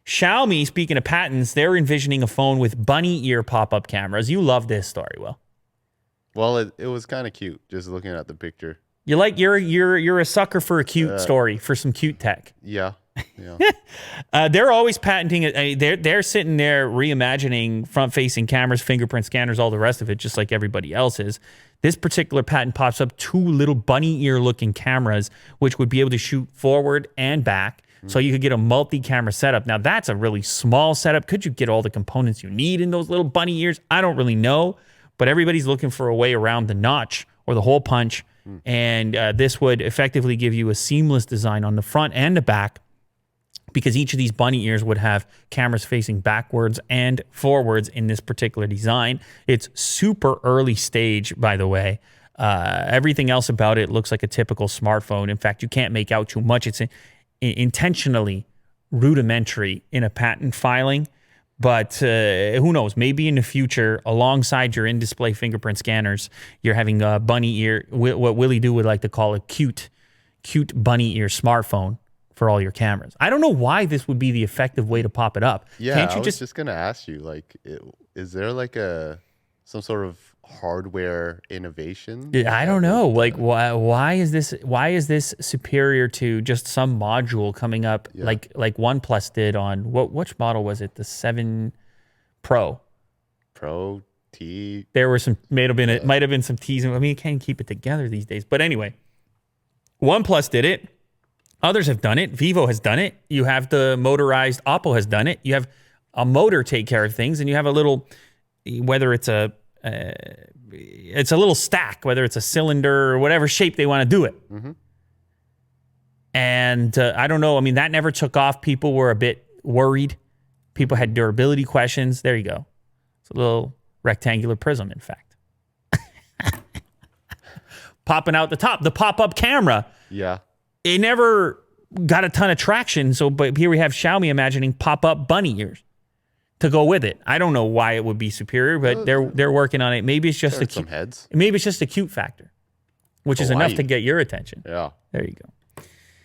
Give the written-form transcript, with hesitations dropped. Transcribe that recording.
Xiaomi, speaking of patents, they're envisioning a phone with bunny ear pop-up cameras. You love this story, Will. Well, it was kind of cute just looking at the picture. You're a sucker for a cute story, for some cute tech. Yeah. Yeah. They're always patenting it. They're sitting there reimagining front-facing cameras, fingerprint scanners, all the rest of it, just like everybody else is. This particular patent pops up 2 little bunny ear-looking cameras, which would be able to shoot forward and back. So you could get a multi-camera setup. Now, that's a really small setup. Could you get all the components you need in those little bunny ears? I don't really know, but everybody's looking for a way around the notch or the hole punch, and this would effectively give you a seamless design on the front and the back, because each of these bunny ears would have cameras facing backwards and forwards in this particular design. It's super early stage, by the way. Everything else about it looks like a typical smartphone. In fact, you can't make out too much. It's intentionally rudimentary in a patent filing, but who knows? Maybe in the future, alongside your in-display fingerprint scanners, you're having a bunny ear, what Willie Do would like to call a cute bunny ear smartphone for all your cameras. I don't know why this would be the effective way to pop it up. Yeah, Can't you I was just gonna ask you, like, is there like some sort of hardware innovation? I don't know. Like, why is this superior to just some module coming up like OnePlus did on which model was it? The 7 Pro. Pro T. There were some might have been some T's. I mean, you can't keep it together these days. But anyway, OnePlus did it. Others have done it. Vivo has done it. You have the motorized Oppo has done it. You have a motor take care of things, and you have a little, whether it's a little stack, whether it's a cylinder or whatever shape they want to do it. Mm-hmm. And I don't know. I mean, that never took off. People were a bit worried. People had durability questions. There you go. It's a little rectangular prism, in fact. Popping out the top, the pop-up camera. Yeah. It never got a ton of traction. But here we have Xiaomi imagining pop-up bunny ears to go with it. I don't know why it would be superior, but they're working on it. Maybe it's just some heads. Maybe it's just a cute factor, which is enough to get your attention. Yeah. There you go.